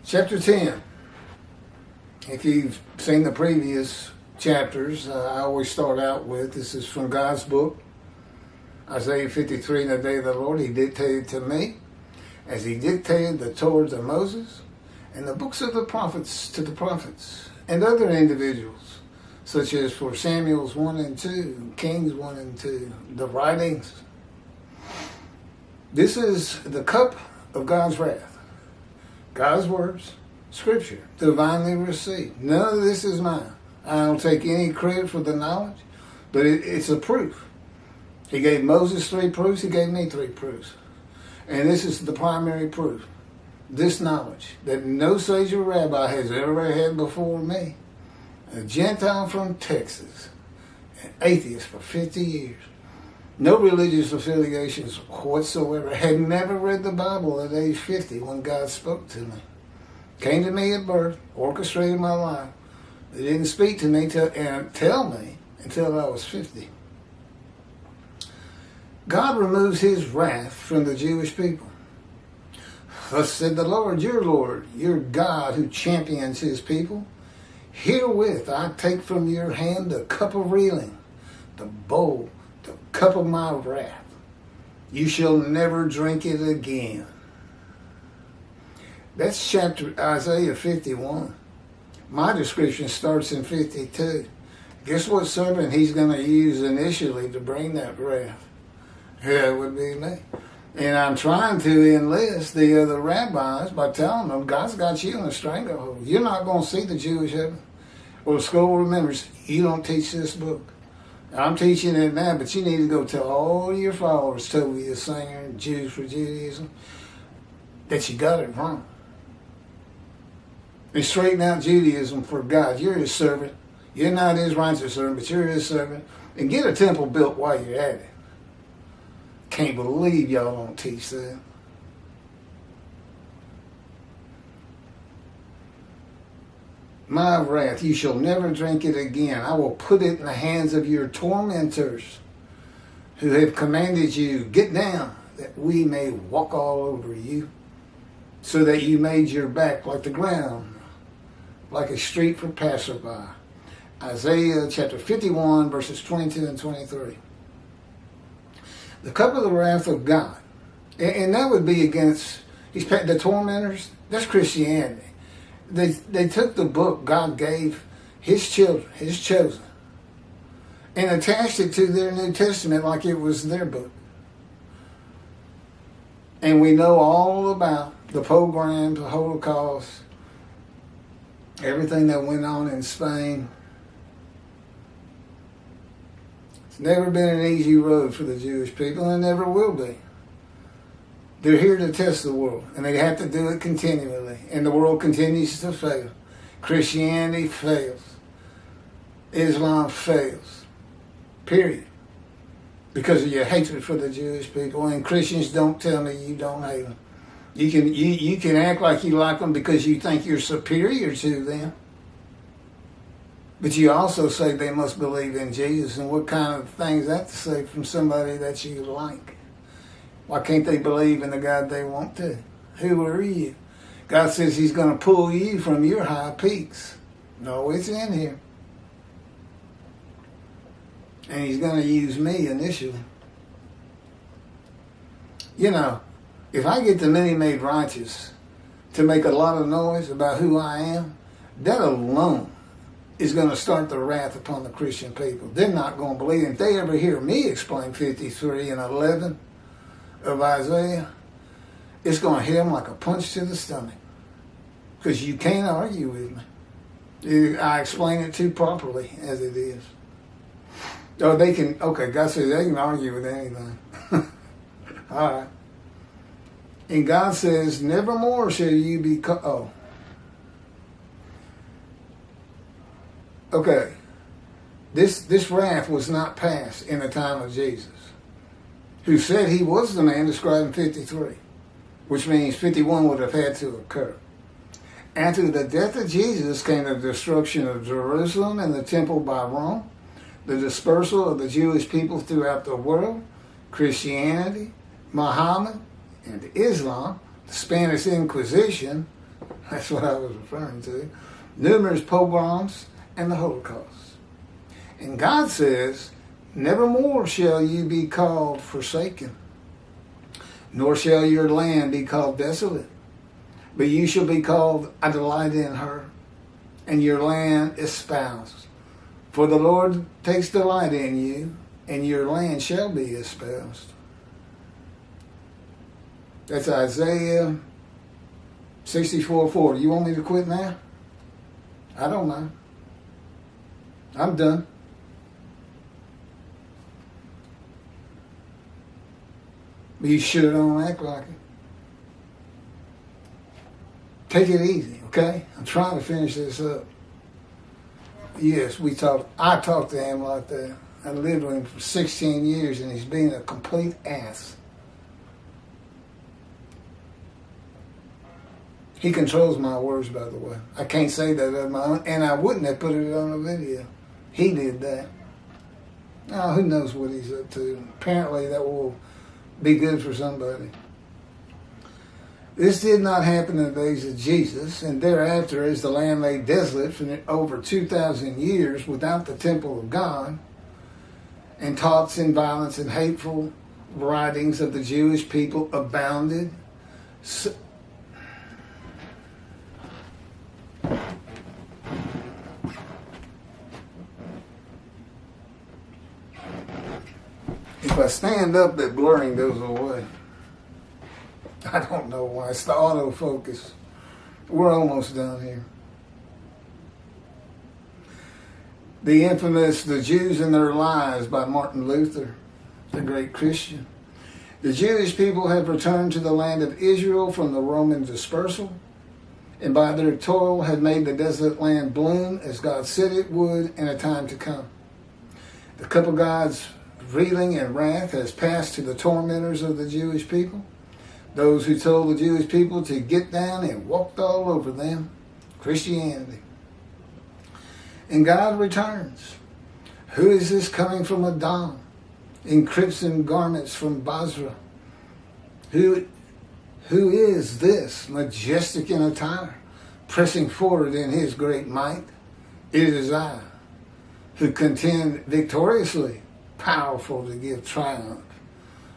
Chapter 10. If you've seen the previous chapters, I always start out with, this is from God's book, Isaiah 53, in the day of the Lord, he dictated to me, as he dictated the Torah to Moses, and the books of the prophets to the prophets, and other individuals, such as for Samuel's 1 and 2, Kings 1 and 2, the writings. This is the cup of God's wrath. God's words, Scripture, divinely received. None of this is mine. I don't take any credit for the knowledge, but it's a proof. He gave Moses 3 proofs, he gave me 3 proofs. And this is the primary proof. This knowledge that no sage or rabbi has ever had before me. A Gentile from Texas, an atheist for 50 years. No religious affiliations whatsoever. Had never read the Bible at age 50 when God spoke to me. Came to me at birth, orchestrated my life. They didn't speak to me and tell me until I was 50. God removes his wrath from the Jewish people. Thus said the Lord, your God who champions his people. Herewith I take from your hand the cup of reeling, the bowl, the cup of my wrath. You shall never drink it again. That's chapter Isaiah 51. My description starts in 52. Guess what servant he's going to use initially to bring that wrath? Yeah, it would be me. And I'm trying to enlist the other rabbis by telling them, God's got you in a stranglehold. You're not going to see the Jewish heaven. Well, the school remembers, you don't teach this book. I'm teaching it now, but you need to go tell all your followers, Toby, the singer, Jews for Judaism, that you got it wrong. And straighten out Judaism for God. You're his servant. You're not his righteous servant, but you're his servant. And get a temple built while you're at it. Can't believe y'all don't teach that. My wrath, you shall never drink it again. I will put it in the hands of your tormentors who have commanded you, get down, that we may walk all over you, so that you made your back like the ground, like a street for passersby. Isaiah chapter 51, verses 22 and 23. The cup of the wrath of God. And that would be against the tormentors. That's Christianity. They took the book God gave his children, his chosen, and attached it to their New Testament like it was their book. And we know all about the Pogroms, the Holocaust, everything that went on in Spain. It's never been an easy road for the Jewish people, and never will be. They're here to test the world, and they have to do it continually. And the world continues to fail. Christianity fails. Islam fails. Period. Because of your hatred for the Jewish people. And Christians, don't tell me you don't hate them. You can act like you like them because you think you're superior to them. But you also say they must believe in Jesus. And what kind of things that to say from somebody that you like? Why can't they believe in the God they want to? Who are you? God says he's going to pull you from your high peaks. No, it's in here. And he's going to use me initially. You know, if I get the many made righteous to make a lot of noise about who I am, that alone is going to start the wrath upon the Christian people. They're not going to believe it. If they ever hear me explain 53 and 11 of Isaiah, it's going to hit them like a punch to the stomach. Because you can't argue with me. I explain it too properly as it is. Oh, they can, okay, God says they can argue with anything. All right. And God says, nevermore shall you be, Okay. This wrath was not passed in the time of Jesus, who said he was the man described in 53, which means 51 would have had to occur. After the death of Jesus came the destruction of Jerusalem and the temple by Rome, the dispersal of the Jewish people throughout the world, Christianity, Mohammad and Islam, the Spanish Inquisition, that's what I was referring to, numerous pogroms, and the Holocaust. And God says, nevermore shall you be called forsaken, nor shall your land be called desolate, but you shall be called, I delight in her, and your land espoused. For the Lord takes delight in you, and your land shall be espoused. That's Isaiah 64:4. You want me to quit now? I don't mind. I'm done. But you sure don't act like it. Take it easy, okay? I'm trying to finish this up. Yes, I talked to him like that. I lived with him for 16 years and he's been a complete ass. He controls my words, by the way. I can't say that of my own, and I wouldn't have put it on a video. He did that. Oh, who knows what he's up to. Apparently that will be good for somebody. This did not happen in the days of Jesus, and thereafter as the land lay desolate for over 2,000 years without the temple of God, and taunts and violence and hateful writings of the Jewish people abounded. So, if I stand up, that blurring goes away. I don't know why. It's the autofocus. We're almost done here. The infamous The Jews and Their Lies by Martin Luther, the great Christian. The Jewish people have returned to the land of Israel from the Roman dispersal, and by their toil have made the desolate land bloom as God said it would in a time to come. The cup of God's reeling and wrath has passed to the tormentors of the Jewish people, those who told the Jewish people to get down and walked all over them, Christianity. And God returns. Who is this coming from Adam, in crimson garments from Basra? Who is this majestic in attire, pressing forward in his great might? It is I, who contend victoriously, powerful to give triumph.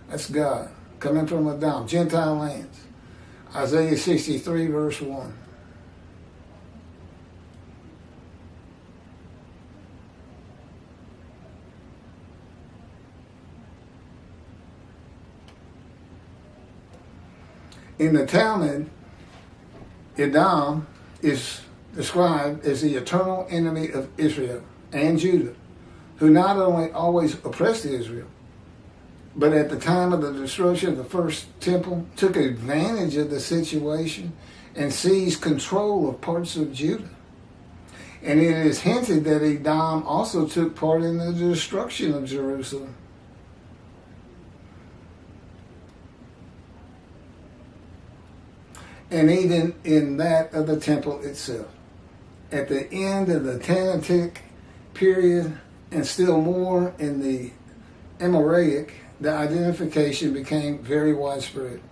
That's God, coming from Adam, Gentile lands. Isaiah 63, verse 1. In the Talmud, Edom is described as the eternal enemy of Israel and Judah, who not only always oppressed Israel, but at the time of the destruction of the first temple, took advantage of the situation and seized control of parts of Judah. And it is hinted that Edom also took part in the destruction of Jerusalem. And even in that of the temple itself. At the end of the Tanaitic period, and still more in the Amoraic, the identification became very widespread.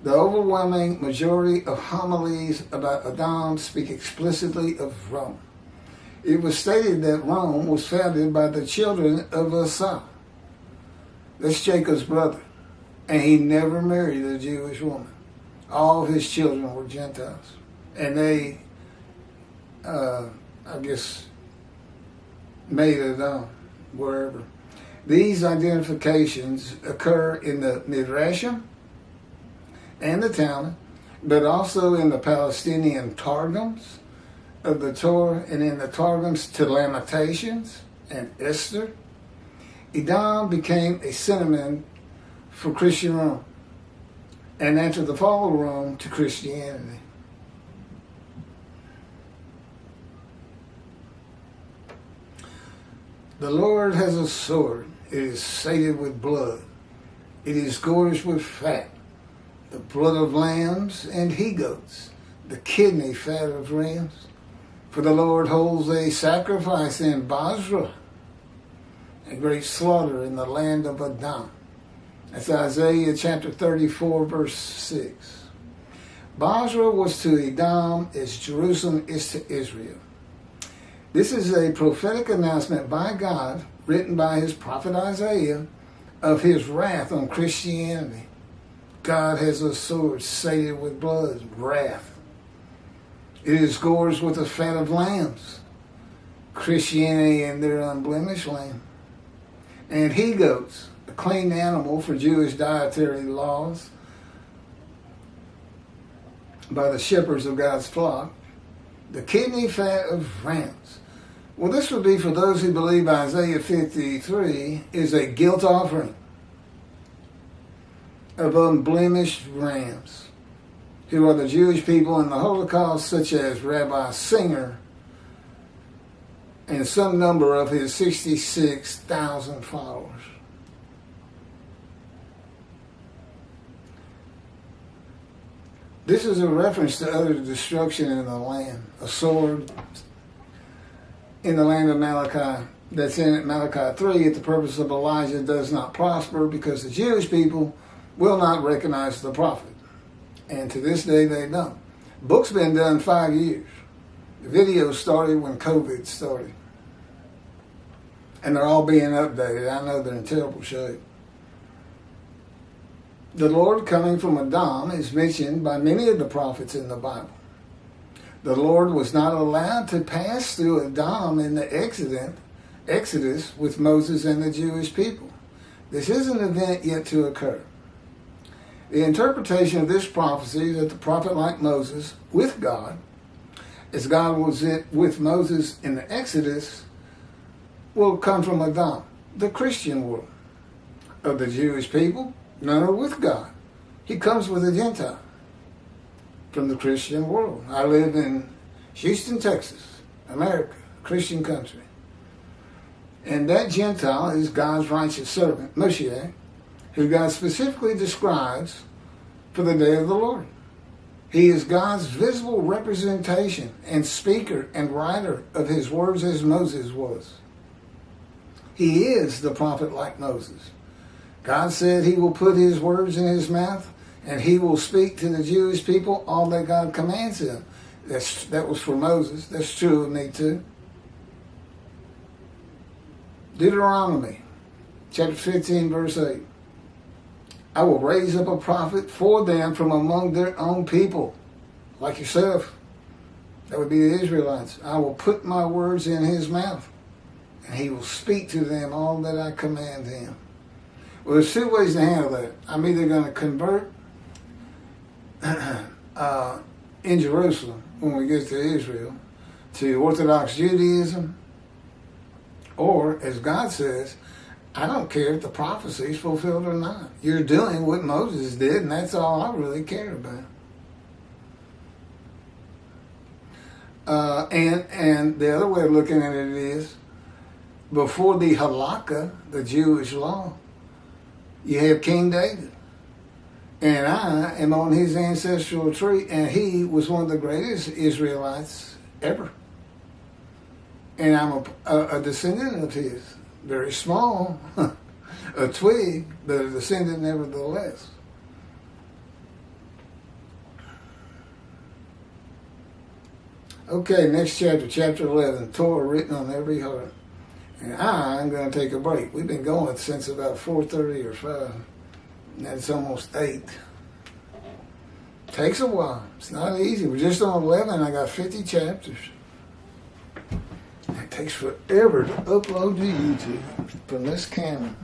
The overwhelming majority of homilies about Edom speak explicitly of Rome. It was stated that Rome was founded by the children of Esau. That's Jacob's brother. And he never married a Jewish woman. All of his children were Gentiles. And they, I guess, made Edom wherever. These identifications occur in the Midrashim and the Talmud, but also in the Palestinian Targums of the Torah and in the Targums to Lamentations and Esther. Edom became a synonym for Christian Rome, and after the fall of Rome, to Christianity. The Lord has a sword. It is sated with blood. It is gorged with fat, the blood of lambs and he-goats, the kidney fat of rams. For the Lord holds a sacrifice in Basra, a great slaughter in the land of Edom. That's Isaiah chapter 34, verse 6. Basra was to Edom as Jerusalem is to Israel. This is a prophetic announcement by God, written by his prophet Isaiah, of his wrath on Christianity. God has a sword sated with blood, wrath. It is gorged with the fat of lambs. Christianity and their unblemished lamb. And he-goats, a clean animal for Jewish dietary laws by the shepherds of God's flock. The kidney fat of rams. Well, this would be for those who believe Isaiah 53 is a guilt offering of unblemished rams, who are the Jewish people in the Holocaust, such as Rabbi Singer and some number of his 66,000 followers. This is a reference to utter destruction in the land, a sword in the land of Malachi that's in Malachi 3, if the purpose of Elijah does not prosper, because the Jewish people will not recognize the prophet. And to this day they don't. Book's been done 5 years. The video started when COVID started. And they're all being updated. I know they're in terrible shape. The Lord coming from Edom is mentioned by many of the prophets in the Bible. The Lord was not allowed to pass through Edom in the Exodus with Moses and the Jewish people. This is an event yet to occur. The interpretation of this prophecy that the prophet like Moses with God, as God was with Moses in the Exodus, will come from Edom, the Christian world. Of the Jewish people, none are with God. He comes with a Gentile from the Christian world. I live in Houston, Texas, America, Christian country. And that Gentile is God's righteous servant, Moshiach, who God specifically describes for the day of the Lord. He is God's visible representation and speaker and writer of his words as Moses was. He is the prophet like Moses. God said he will put his words in his mouth and he will speak to the Jewish people all that God commands him. That was for Moses. That's true of me too. Deuteronomy chapter 15 verse 8. I will raise up a prophet for them from among their own people, like yourself. That would be the Israelites. I will put my words in his mouth, and he will speak to them all that I command him. Well, there's two ways to handle that. I'm either going to convert in Jerusalem, when we get to Israel, to Orthodox Judaism, or, as God says, I don't care if the prophecy is fulfilled or not. You're doing what Moses did, and that's all I really care about. And the other way of looking at it is, before the halakha, the Jewish law, you have King David. And I am on his ancestral tree, and he was one of the greatest Israelites ever. And I'm a descendant of his. Very small, a twig, but a descendant nevertheless. Okay, next chapter, chapter 11, Torah written on every heart. And I'm going to take a break. We've been going since about 4:30 or 5. And it's almost 8. Takes a while. It's not easy. We're just on 11. I got 50 chapters. It takes forever to upload to YouTube from this camera.